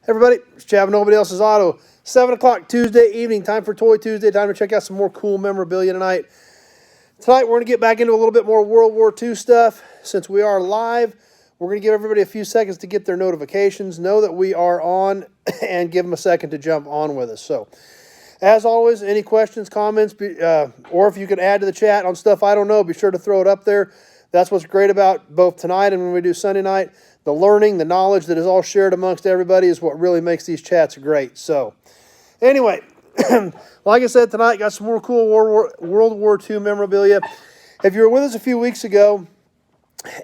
Everybody, it's Chad with Nobody Else's Auto. 7 o'clock Tuesday evening, time for Toy Tuesday, time to check out some more cool memorabilia tonight. Tonight, we're going to get back into a little bit more World War II stuff. Since we are live, we're going to give everybody a few seconds to get their notifications, know that we are on, and give them a second to jump on with us. So, as always, any questions, comments, or if you can add to the chat on stuff I don't know, be sure to throw it up there. That's what's great about both tonight and when we do Sunday night. The learning, the knowledge that is all shared amongst everybody is what really makes these chats great. So, anyway, like I said, tonight got some more cool World War II memorabilia. If you were with us a few weeks ago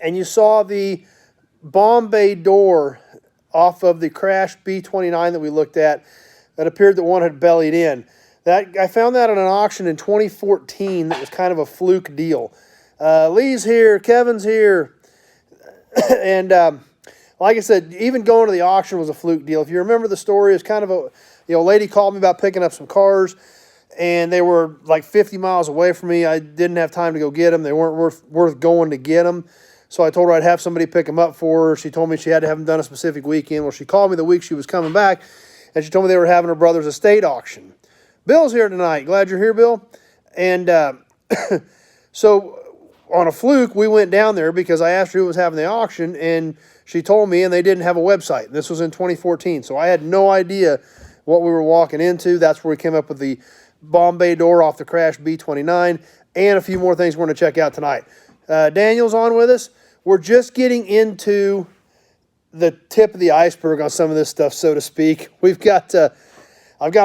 and you saw the bomb bay door off of the crashed B-29 that we looked at, that appeared that one had bellied in. I found that at an auction in 2014 that was kind of a fluke deal. Lee's here, Kevin's here, and like I said, even going to the auction was a fluke deal. If you remember the story, it's kind of a lady called me about picking up some cars, and they were like 50 miles away from me. I didn't have time to go get them. They weren't worth going to get them. So I told her I'd have somebody pick them up for her. She told me she had to have them done a specific weekend. Well, she called me the week she was coming back, and she told me they were having her brother's estate auction. Bill's here tonight. Glad you're here, Bill. And so on a fluke, we went down there because I asked her who was having the auction, and she told me, and they didn't have a website. This was in 2014, so I had no idea what we were walking into. That's where we came up with the bomb bay door off the crashed B-29 and a few more things we're going to check out tonight. Daniel's on with us. We're just getting into the tip of the iceberg on some of this stuff, so to speak. I've got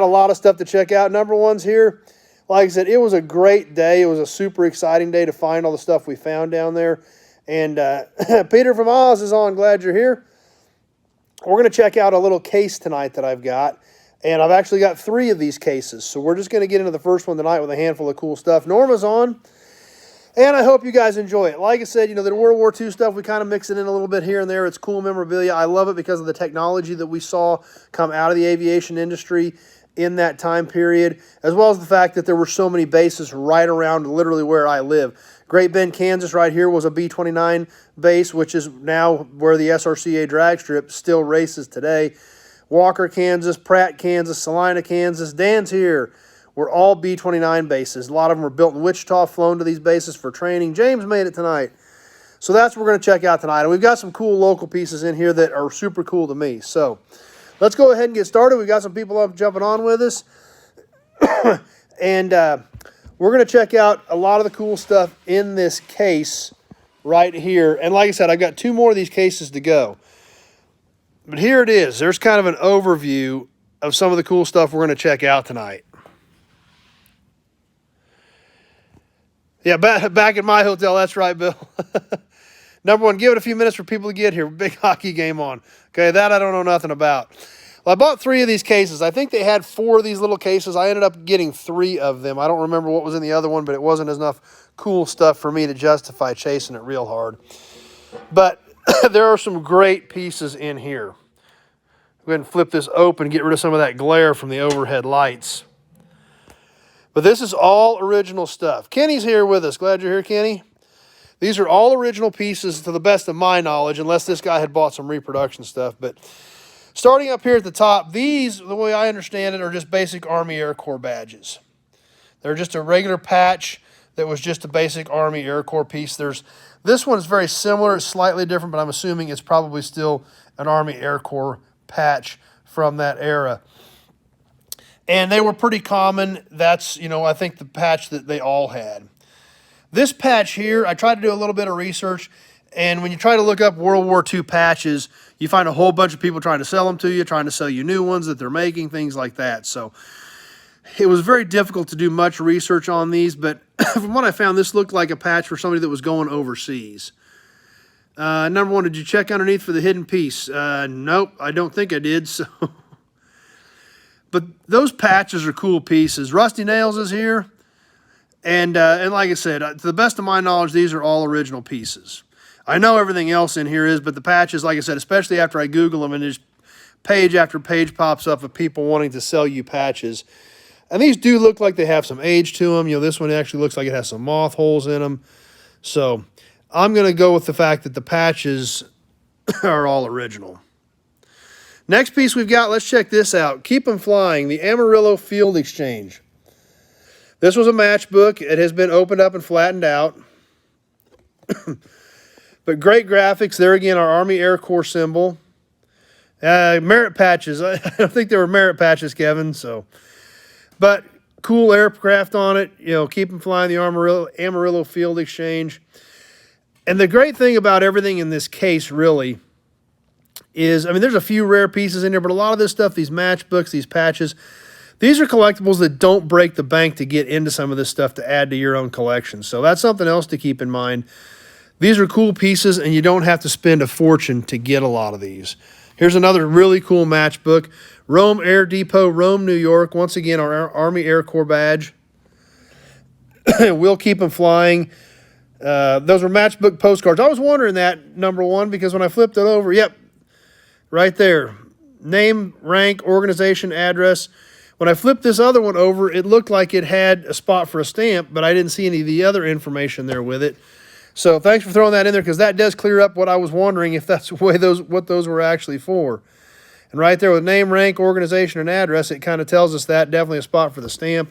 a lot of stuff to check out. Number one's here. Like I said, it was a great day. It was a super exciting day to find all the stuff we found down there. And Peter from Oz is on. Glad you're here. We're going to check out a little case tonight that I've got. And I've actually got 3 of these cases. So we're just going to get into the first one tonight with a handful of cool stuff. Norma's on. And I hope you guys enjoy it. Like I said, the World War II stuff, we kind of mix it in a little bit here and there. It's cool memorabilia. I love it because of the technology that we saw come out of the aviation industry in that time period, as well as the fact that there were so many bases right around literally where I live. Great Bend, Kansas right here was a B-29 base, which is now where the SRCA drag strip still races today. Walker, Kansas, Pratt, Kansas, Salina, Kansas, Dan's here. Were all B-29 bases. A lot of them were built in Wichita, flown to these bases for training. James made it tonight. So that's what we're going to check out tonight. And we've got some cool local pieces in here that are super cool to me. So let's go ahead and get started. We've got some people up jumping on with us. And we're going to check out a lot of the cool stuff in this case right here. And like I said, I've got 2 more of these cases to go. But here it is. There's kind of an overview of some of the cool stuff we're going to check out tonight. Yeah, back at my hotel. That's right, Bill. Number one, give it a few minutes for people to get here. Big hockey game on. Okay, that I don't know nothing about. Well, I bought 3 of these cases. I think they had 4 of these little cases. I ended up getting 3 of them. I don't remember what was in the other one, but it wasn't enough cool stuff for me to justify chasing it real hard. But there are some great pieces in here. Go ahead and flip this open and get rid of some of that glare from the overhead lights. But this is all original stuff. Kenny's here with us. Glad you're here, Kenny. These are all original pieces to the best of my knowledge, unless this guy had bought some reproduction stuff. But starting up here at the top, these, the way I understand it, are just basic Army Air Corps badges. They're just a regular patch that was just a basic Army Air Corps piece. This one is very similar, it's slightly different, but I'm assuming it's probably still an Army Air Corps patch from that era. And they were pretty common. That's, I think the patch that they all had. This patch here, I tried to do a little bit of research, and when you try to look up World War II patches, you find a whole bunch of people trying to sell them to you, trying to sell you new ones that they're making, things like that. So it was very difficult to do much research on these, but from what I found, this looked like a patch for somebody that was going overseas. Number one, did you check underneath for the hidden piece? Nope, I don't think I did, so... But those patches are cool pieces. Rusty Nails is here. And like I said, to the best of my knowledge, these are all original pieces. I know everything else in here is, but the patches, like I said, especially after I Google them and just page after page pops up of people wanting to sell you patches. And these do look like they have some age to them. This one actually looks like it has some moth holes in them. So I'm going to go with the fact that the patches are all original. Next piece we've got, let's check this out. Keep 'em Flying, the Amarillo Field Exchange. This was a matchbook. It has been opened up and flattened out. But great graphics. There again, our Army Air Corps symbol. Merit patches. I don't think there were merit patches, Kevin. But cool aircraft on it. Keep 'em flying, the Amarillo Field Exchange. And the great thing about everything in this case really is, there's a few rare pieces in there, but a lot of this stuff, these matchbooks, these patches, these are collectibles that don't break the bank to get into some of this stuff to add to your own collection. So that's something else to keep in mind. These are cool pieces, and you don't have to spend a fortune to get a lot of these. Here's another really cool matchbook. Rome Air Depot, Rome, New York. Once again, our Army Air Corps badge. We'll Keep 'em Flying. Those were matchbook postcards. I was wondering that, number one, because when I flipped it over, yep, right there. Name, rank, organization, address. When I flipped this other one over, it looked like it had a spot for a stamp, but I didn't see any of the other information there with it. So thanks for throwing that in there, because that does clear up what I was wondering, if that's what those were actually for. And right there with name, rank, organization, and address, it kind of tells us that. Definitely a spot for the stamp.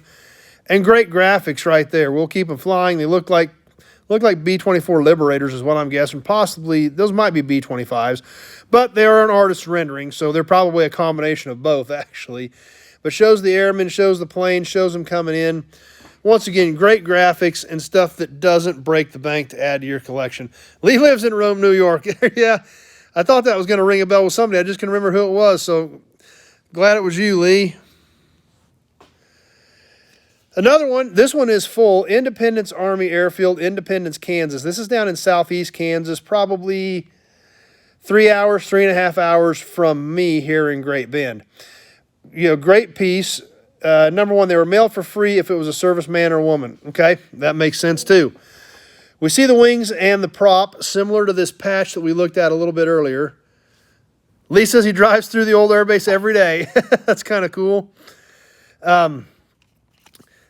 And great graphics right there. We'll Keep 'em Flying. They look like B-24 Liberators is what I'm guessing. Possibly, those might be B-25s. But they are an artist's rendering, so they're probably a combination of both, actually. But shows the airmen, shows the plane, shows them coming in. Once again, great graphics and stuff that doesn't break the bank to add to your collection. Lee lives in Rome, New York. Yeah, I thought that was going to ring a bell with somebody. I just couldn't remember who it was, so glad it was you, Lee. Another one, this one is full. Independence Army Airfield, Independence, Kansas. This is down in southeast Kansas, probably 3.5 hours from me here in Great Bend. Great piece. Number one, they were mailed for free if it was a serviceman or woman. Okay, that makes sense too. We see the wings and the prop, similar to this patch that we looked at a little bit earlier. Lee says he drives through the old airbase every day. That's kind of cool.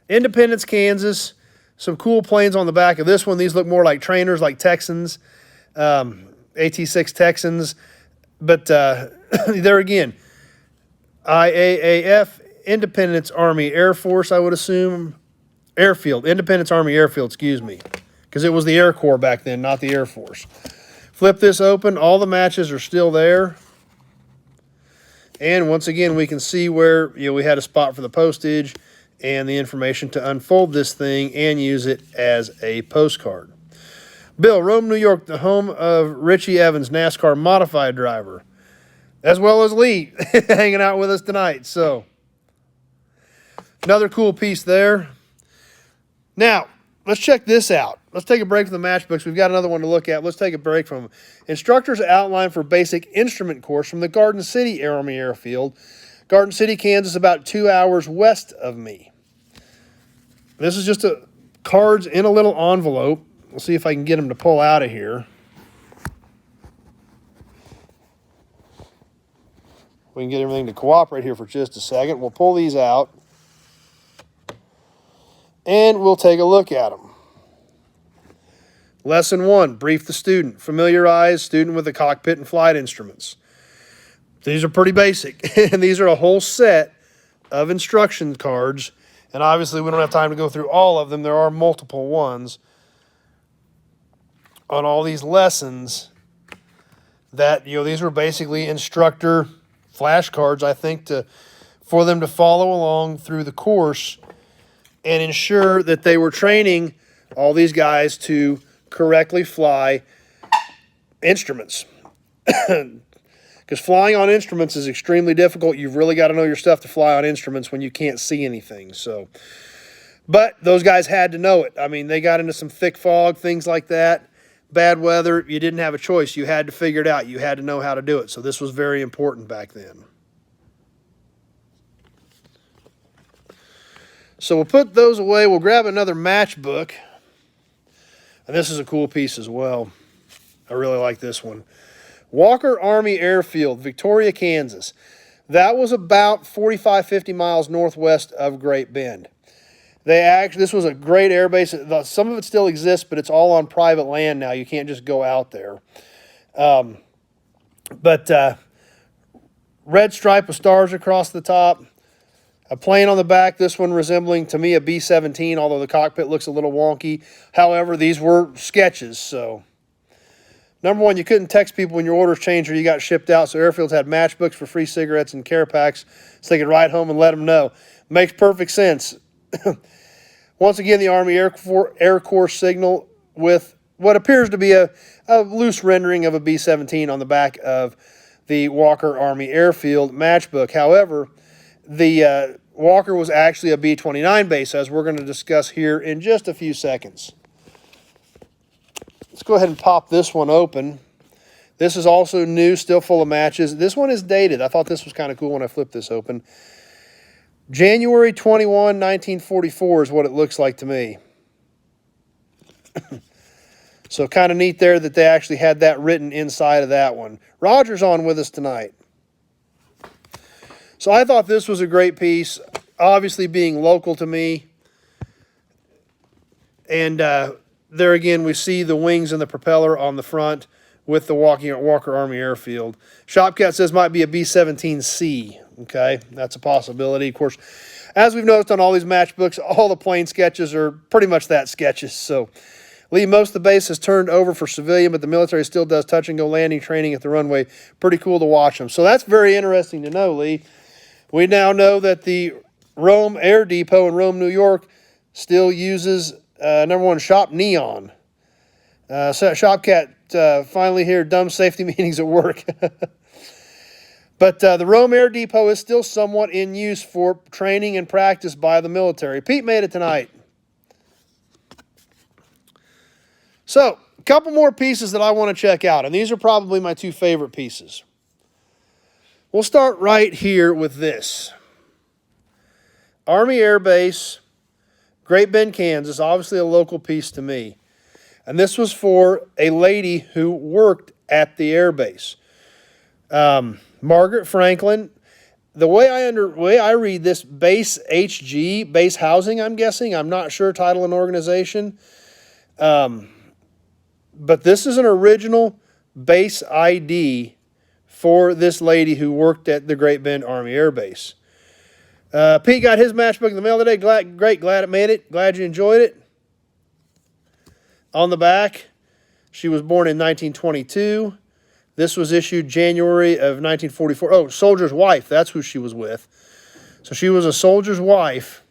Independence, Kansas. Some cool planes on the back of this one. These look more like trainers, like Texans, AT-6 Texans. But there again, IAAF, Independence Army Air Force, I would assume. Airfield, Independence Army Airfield, excuse me. Because it was the Air Corps back then, not the Air Force. Flip this open. All the matches are still there. And once again, we can see where we had a spot for the postage and the information to unfold this thing and use it as a postcard. Bill, Rome, New York, the home of Richie Evans, NASCAR modified driver, as well as Lee hanging out with us tonight. So another cool piece there. Now, let's check this out. Let's take a break from the matchbooks. We've got another one to look at. Let's take a break from them. Instructor's outline for basic instrument course from the Garden City Army Airfield. Garden City, Kansas, about 2 hours west of me. This is just cards in a little envelope. We'll see if I can get them to pull out of here. We can get everything to cooperate here for just a second. We'll pull these out. And we'll take a look at them. Lesson 1, brief the student. Familiarize student with the cockpit and flight instruments. These are pretty basic. And these are a whole set of instruction cards. And obviously we don't have time to go through all of them. There are multiple ones on all these lessons that, these were basically instructor flashcards, I think, for them to follow along through the course and ensure that they were training all these guys to correctly fly instruments. Because flying on instruments is extremely difficult. You've really got to know your stuff to fly on instruments when you can't see anything. But those guys had to know it. They got into some thick fog, things like that, bad weather. You didn't have a choice. You had to figure it out. You had to know how to do it. So this was very important back then. So we'll put those away. We'll grab another matchbook. And this is a cool piece as well. I really like this one. Walker Army Airfield, Victoria, Kansas. That was about 45, 50 miles northwest of Great Bend. This was a great air base. Some of it still exists, but it's all on private land now. You can't just go out there. red stripe with stars across the top. A plane on the back, this one resembling to me a B-17, although the cockpit looks a little wonky. However, these were sketches, so. Number one, you couldn't text people when your orders changed or you got shipped out, so airfields had matchbooks for free cigarettes and care packs so they could ride home and let them know. Makes perfect sense. Once again, the Army Air Corps signal with what appears to be a loose rendering of a B-17 on the back of the Walker Army Airfield matchbook. However, the Walker was actually a B-29 base, as we're going to discuss here in just a few seconds. Let's go ahead and pop this one open. This is also new, still full of matches. This one is dated. I thought this was kind of cool when I flipped this open. January 21, 1944 is what it looks like to me. So kind of neat there that they actually had that written inside of that one. Roger's on with us tonight. So I thought this was a great piece, obviously being local to me. And there again, we see the wings and the propeller on the front with the Walker Army Airfield. Shopcat says might be a B-17C. Okay, that's a possibility. Of course, as we've noticed on all these matchbooks, all the plane sketches are pretty much that sketches. So, Lee, most of the base is turned over for civilian, but the military still does touch-and-go landing training at the runway. Pretty cool to watch them. So that's very interesting to know, Lee. We now know that the Rome Air Depot in Rome, New York, still uses number one, shop neon. Shopcat finally here, dumb safety meetings at work. But the Rome Air Depot is still somewhat in use for training and practice by the military. Pete made it tonight. So, a couple more pieces that I want to check out, and these are probably my two favorite pieces. We'll start right here with this. Army Air Base, Great Bend, Kansas, obviously a local piece to me. And this was for a lady who worked at the air base. Margaret Franklin. The way I read this, Base HG, base housing, I'm guessing. I'm not sure, title and organization. But this is an original base ID for this lady who worked at the Great Bend Army Air Base. Pete got his matchbook in the mail today. Glad it made it. Glad you enjoyed it. On the back, she was born in 1922. This was issued January of 1944. Oh, soldier's wife. That's who she was with. So she was a soldier's wife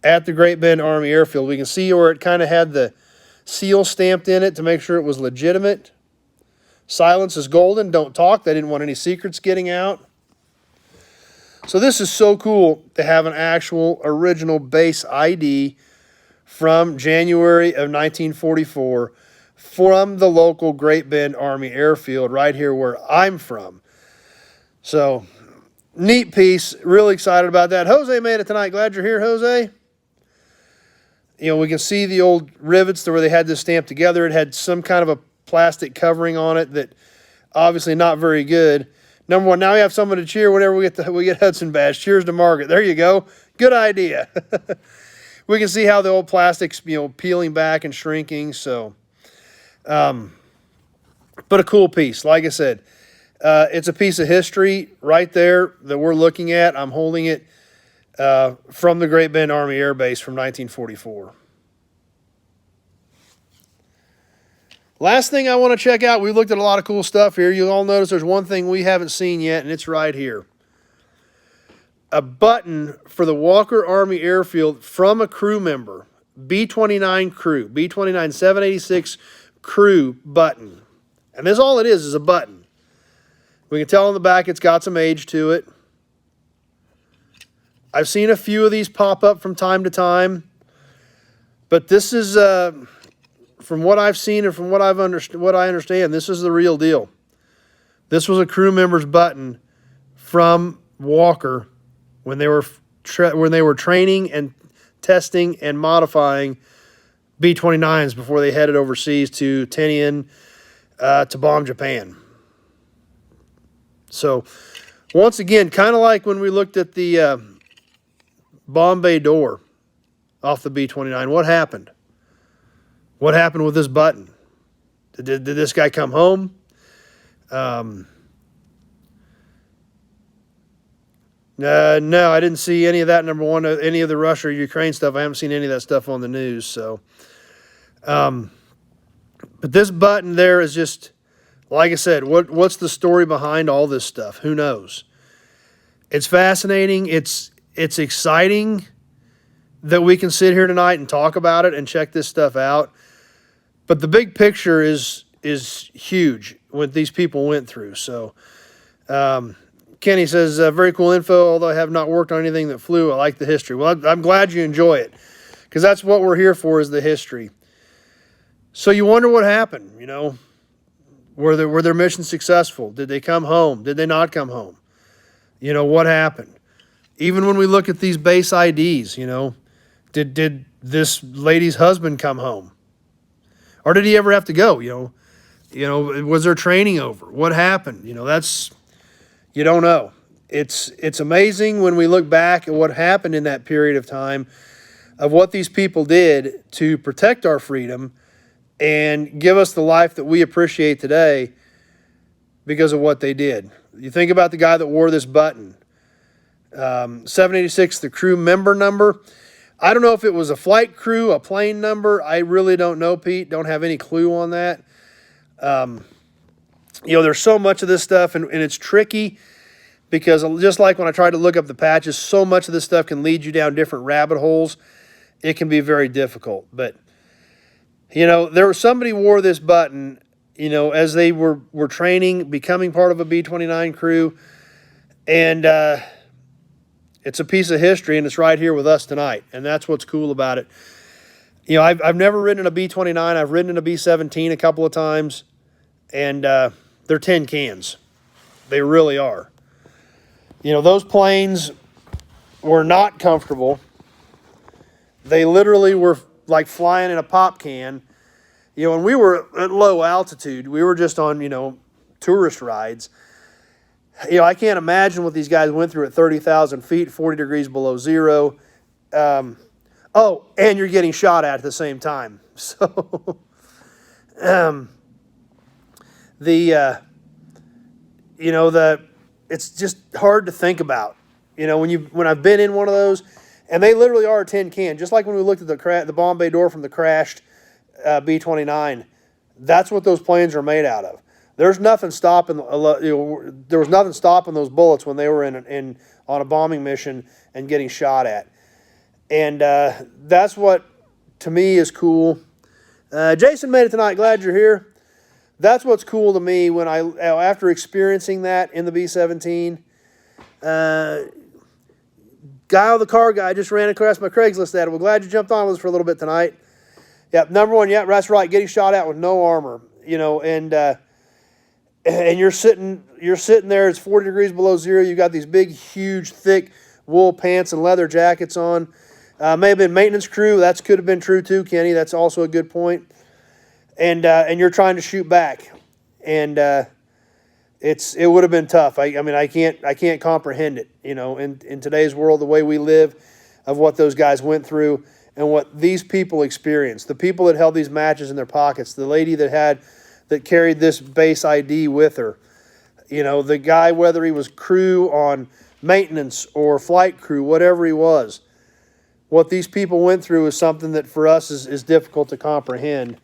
at the Great Bend Army Airfield. We can see where it kind of had the seal stamped in it to make sure it was legitimate. Silence is golden. Don't talk. They didn't want any secrets getting out. So this is so cool to have an actual original base ID from January of 1944 from the local Great Bend Army Airfield right here where I'm from. So, neat piece. Really excited about that. Jose made it tonight. Glad you're here, Jose. You know, we can see the old rivets where they had this stamped together. It had some kind of a plastic covering on it that obviously not very good. Number one, now we have someone to cheer whenever we get Hudson badge. Cheers to Margaret. There you go. Good idea. We can see how the old plastic's, peeling back and shrinking. So, but a cool piece. Like I said, it's a piece of history right there that we're looking at. I'm holding it from the Great Bend Army Air Base from 1944. Last thing I want to check out, we've looked at a lot of cool stuff here. You'll all notice there's one thing we haven't seen yet, and it's right here. A button for the Walker Army Airfield from a crew member, B-29 crew, B-29 786 crew button. And this all it is a button. We can tell on the back it's got some age to it. I've seen a few of these pop up from time to time, but this is... from what I've seen and from what I understand, this is the real deal. This was a crew member's button from Walker when they were training and testing and modifying B-29s before they headed overseas to Tinian to bomb Japan. So, once again, kind of like when we looked at the bomb bay door off the B-29, what happened? What happened with this button? Did this guy come home? No, I didn't see any of that. Number one, any of the Russia or Ukraine stuff. I haven't seen any of that stuff on the news. So, but this button there is just, like I said, what's the story behind all this stuff? Who knows? It's fascinating. It's exciting that we can sit here tonight and talk about it and check this stuff out. But the big picture is huge, what these people went through. So, Kenny says, very cool info, although I have not worked on anything that flew. I like the history. Well, I'm glad you enjoy it, because that's what we're here for, is the history. So you wonder what happened, you know. Were their missions successful? Did they come home? Did they not come home? You know, what happened? Even when we look at these base IDs, you know, did this lady's husband come home? Or did he ever have to go, you know, was their training over? What happened? You know, you don't know. It's amazing when we look back at what happened in that period of time, of what these people did to protect our freedom and give us the life that we appreciate today because of what they did. You think about the guy that wore this button. 786, the crew member number. I don't know if it was a flight crew, a plane number. I really don't know, Pete. Don't have any clue on that. You know, there's so much of this stuff, and it's tricky because just like when I tried to look up the patches, so much of this stuff can lead you down different rabbit holes. It can be very difficult. But, you know, somebody wore this button, you know, as they were training, becoming part of a B-29 crew, and it's a piece of history, and it's right here with us tonight, and that's what's cool about it. You know, I've never ridden in a B-29. I've ridden in a B-17 a couple of times, and they're tin cans. They really are. You know, those planes were not comfortable. They literally were like flying in a pop can. You know, and we were at low altitude. We were just on, you know, tourist rides. You know, I can't imagine what these guys went through at 30,000 feet, 40 degrees below zero. Oh, and you're getting shot at the same time. So, you know, it's just hard to think about. You know, when I've been in one of those, and they literally are a tin can, just like when we looked at the bomb bay door from the crashed B-29. That's what those planes are made out of. There's nothing stopping. There was nothing stopping those bullets when they were on a bombing mission and getting shot at. And that's what, to me, is cool. Jason made it tonight. Glad you're here. That's what's cool to me when after experiencing that in the B-17. Guy the car guy just ran across my Craigslist ad. Well, glad you jumped on with us for a little bit tonight. Yep, number one. Yep, that's right. Getting shot at with no armor. You know, and you're sitting there. It's 40 degrees below zero. You got these big, huge, thick wool pants and leather jackets on. May have been maintenance crew. That could have been true too, Kenny. That's also a good point. And you're trying to shoot back, and it would have been tough. I mean, I can't comprehend it. You know, in today's world, the way we live, of what those guys went through and what these people experienced. The people that held these matches in their pockets. The lady that carried this base ID with her. You know, the guy, whether he was crew on maintenance or flight crew, whatever he was. What these people went through is something that for us is difficult to comprehend.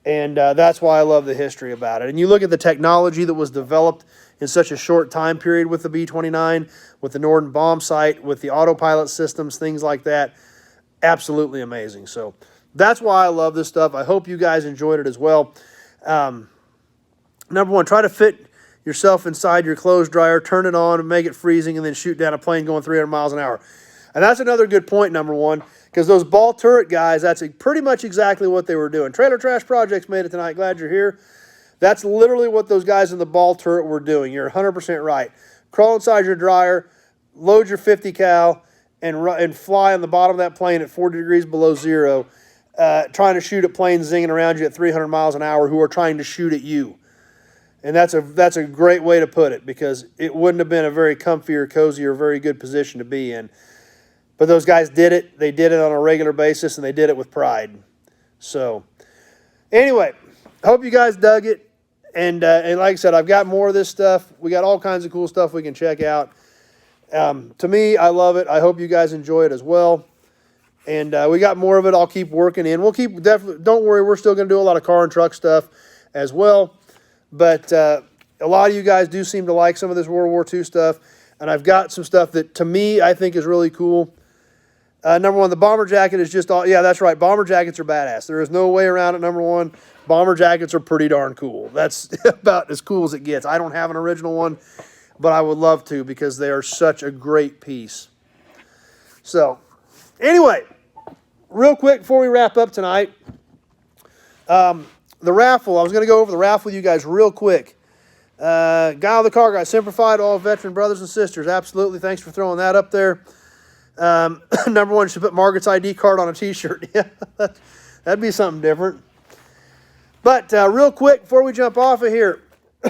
And that's why I love the history about it. And you look at the technology that was developed in such a short time period with the B-29, with the Norden bomb sight, with the autopilot systems, things like that. Absolutely amazing. So that's why I love this stuff. I hope you guys enjoyed it as well. Number one, try to fit yourself inside your clothes dryer, turn it on, and make it freezing, and then shoot down a plane going 300 miles an hour. And that's another good point, number one, because those ball turret guys, that's pretty much exactly what they were doing. Trailer Trash Projects made it tonight. Glad you're here. That's literally what those guys in the ball turret were doing. You're 100% right. Crawl inside your dryer, load your 50 cal, and fly on the bottom of that plane at 40 degrees below zero, trying to shoot at planes zinging around you at 300 miles an hour who are trying to shoot at you. And that's a great way to put it, because it wouldn't have been a very comfy or cozy or very good position to be in. But those guys did it. They did it on a regular basis, and they did it with pride. So, anyway, hope you guys dug it. And like I said, I've got more of this stuff. We got all kinds of cool stuff we can check out. To me, I love it. I hope you guys enjoy it as well. And we got more of it. I'll keep working in. We'll keep definitely. Don't worry, we're still going to do a lot of car and truck stuff as well. But a lot of you guys do seem to like some of this World War II stuff. And I've got some stuff that, to me, I think is really cool. Number one, the bomber jacket is just all, yeah, that's right. Bomber jackets are badass. There is no way around it. Number one, bomber jackets are pretty darn cool. That's about as cool as it gets. I don't have an original one, but I would love to because they are such a great piece. So, anyway, real quick before we wrap up tonight, the raffle. I was going to go over the raffle with you guys real quick. Guy with the car guy, simplified, all veteran brothers and sisters. Absolutely. Thanks for throwing that up there. Number one, you should put Margaret's ID card on a t-shirt. Yeah, that'd be something different. But real quick, before we jump off of here,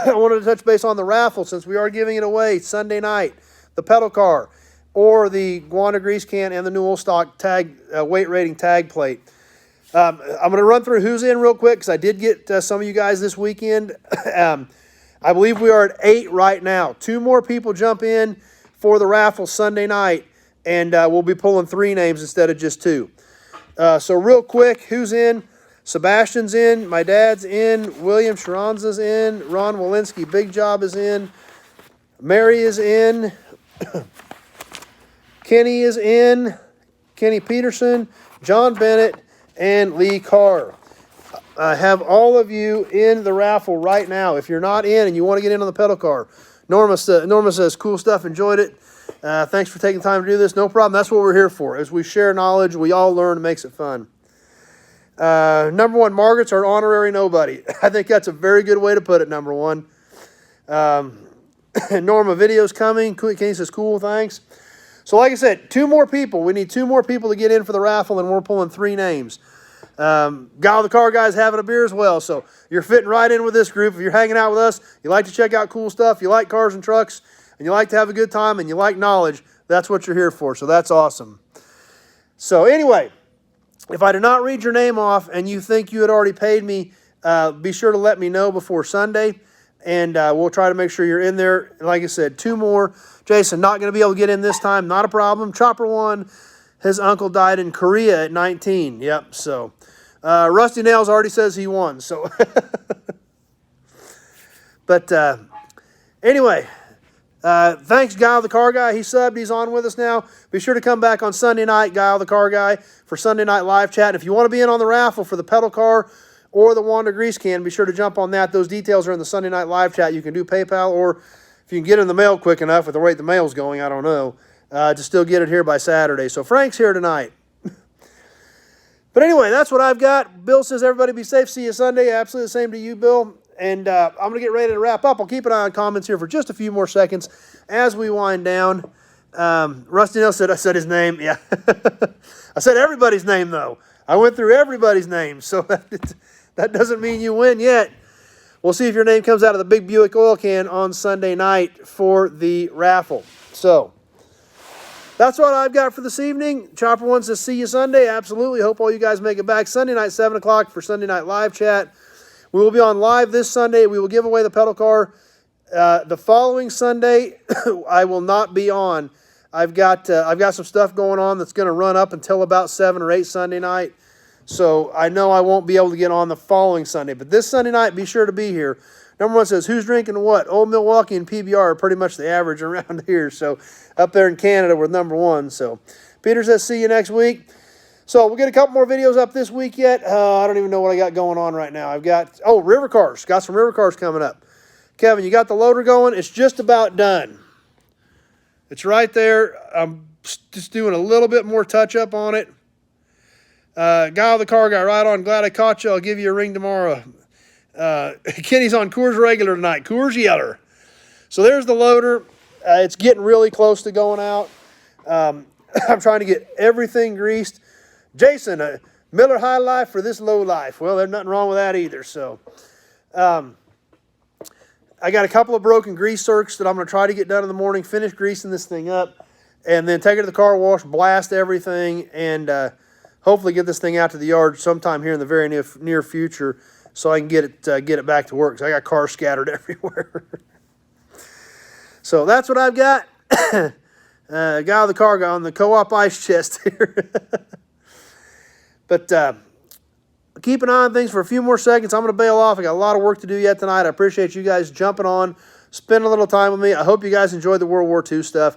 I wanted to touch base on the raffle since we are giving it away Sunday night. The pedal car or the Guanda grease can and the new old stock tag weight rating tag plate. I'm going to run through who's in real quick because I did get some of you guys this weekend. I believe we are at 8 right now. 2 more people jump in for the raffle Sunday night. And we'll be pulling 3 names instead of just 2. So real quick, who's in? Sebastian's in. My dad's in. William Sharonza's in. Ron Walensky, Big Job is in. Mary is in. Kenny is in. Kenny Peterson, John Bennett, and Lee Carr. I have all of you in the raffle right now. If you're not in and you want to get in on the pedal car, Norma says, cool stuff, enjoyed it. Thanks for taking time to do this. No problem. That's what we're here for. As we share knowledge, we all learn. It makes it fun. Number one, Margaret's our honorary nobody. I think that's a very good way to put it, number one. Norma, video's coming. Kenny says, cool, thanks. So like I said, 2 more people. We need 2 more people to get in for the raffle, and we're pulling 3 names. Guy with the car guy's having a beer as well. So you're fitting right in with this group. If you're hanging out with us, you like to check out cool stuff, you like cars and trucks, and you like to have a good time, and you like knowledge, that's what you're here for. So that's awesome. So anyway, if I did not read your name off and you think you had already paid me, be sure to let me know before Sunday, and we'll try to make sure you're in there. And like I said, 2 more. Jason, not going to be able to get in this time. Not a problem. Chopper 1, his uncle died in Korea at 19. Yep, so Rusty Nails already says he won. So, but anyway, thanks, Guy the Car Guy. He subbed. He's on with us now. Be sure to come back on Sunday night, Guy the Car Guy, for Sunday night live chat. And if you want to be in on the raffle for the pedal car or the Wanda grease can, be sure to jump on that. Those details are in the Sunday night live chat. You can do PayPal, or if you can get in the mail quick enough with the rate the mail's going, I don't know, to still get it here by Saturday. So Frank's here tonight. But anyway, that's what I've got. Bill says everybody be safe. See you Sunday. Absolutely the same to you, Bill. And I'm going to get ready to wrap up. I'll keep an eye on comments here for just a few more seconds as we wind down. Rusty Nail said I said his name. Yeah. I said everybody's name, though. I went through everybody's name, so that doesn't mean you win yet. We'll see if your name comes out of the big Buick oil can on Sunday night for the raffle. So that's what I've got for this evening. Chopper 1 says see you Sunday. Absolutely. Hope all you guys make it back Sunday night, 7 o'clock for Sunday night live chat. We will be on live this Sunday. We will give away the pedal car. The following Sunday, I will not be on. I've got some stuff going on that's going to run up until about 7 or 8 Sunday night. So I know I won't be able to get on the following Sunday. But this Sunday night, be sure to be here. Number 1 says, who's drinking what? Old Milwaukee and PBR are pretty much the average around here. So up there in Canada, we're number 1. So Peter says, see you next week. So we'll get a couple more videos up this week yet. I don't even know what I got going on right now. I've got, river cars. Got some river cars coming up. Kevin, you got the loader going? It's just about done. It's right there. I'm just doing a little bit more touch-up on it. Guy with the car guy, right on. Glad I caught you. I'll give you a ring tomorrow. Kenny's on Coors Regular tonight. Coors Yeller. So there's the loader. It's getting really close to going out. I'm trying to get everything greased. Jason, Miller High Life for this low life. Well, there's nothing wrong with that either. So I got a couple of broken grease circs that I'm going to try to get done in the morning, finish greasing this thing up, and then take it to the car wash, blast everything, and hopefully get this thing out to the yard sometime here in the very near future so I can get it back to work, because I got cars scattered everywhere. So that's what I've got. Guy with the car on the co-op ice chest here. But keep an eye on things for a few more seconds. I'm going to bail off. I got a lot of work to do yet tonight. I appreciate you guys jumping on, spending a little time with me. I hope you guys enjoyed the World War II stuff,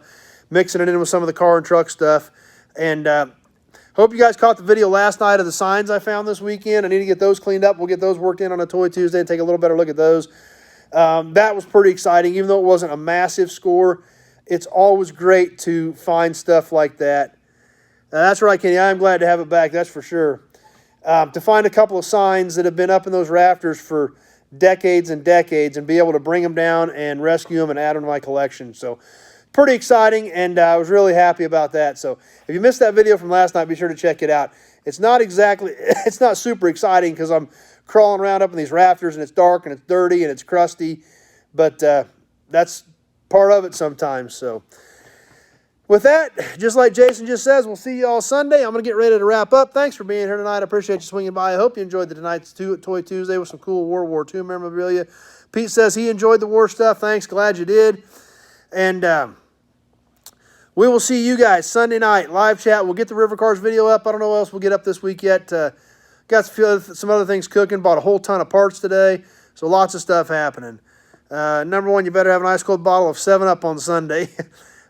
mixing it in with some of the car and truck stuff. And hope you guys caught the video last night of the signs I found this weekend. I need to get those cleaned up. We'll get those worked in on a Toy Tuesday and take a little better look at those. That was pretty exciting, even though it wasn't a massive score. It's always great to find stuff like that. That's right, Kenny. I'm glad to have it back, that's for sure. To find a couple of signs that have been up in those rafters for decades and decades and be able to bring them down and rescue them and add them to my collection. So pretty exciting, and I was really happy about that. So if you missed that video from last night, be sure to check it out. It's not super exciting because I'm crawling around up in these rafters and it's dark and it's dirty and it's crusty, but that's part of it sometimes. So with that, just like Jason just says, we'll see you all Sunday. I'm going to get ready to wrap up. Thanks for being here tonight. I appreciate you swinging by. I hope you enjoyed tonight's Toy Tuesday with some cool World War II memorabilia. Pete says he enjoyed the war stuff. Thanks. Glad you did. And we will see you guys Sunday night. Live chat. We'll get the River Cars video up. I don't know what else we'll get up this week yet. Got some other things cooking. Bought a whole ton of parts today. So lots of stuff happening. Number one, you better have an ice cold bottle of 7-Up on Sunday.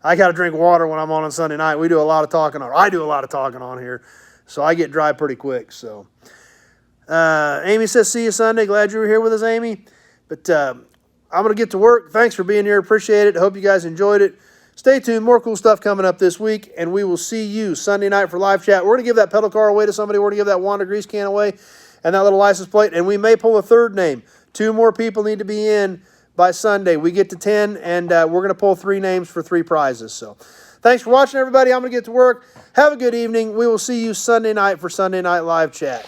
I got to drink water when I'm on Sunday night. We do a lot of talking on. I do a lot of talking on here, so I get dry pretty quick. So, Amy says, "See you Sunday." Glad you were here with us, Amy. But I'm gonna get to work. Thanks for being here. Appreciate it. Hope you guys enjoyed it. Stay tuned. More cool stuff coming up this week, and we will see you Sunday night for live chat. We're gonna give that pedal car away to somebody. We're gonna give that Wanda grease can away, and that little license plate. And we may pull a third name. 2 more people need to be in by Sunday. We get to 10, and we're going to pull 3 names for 3 prizes. So thanks for watching, everybody. I'm going to get to work. Have a good evening. We will see you Sunday night for Sunday Night Live Chat.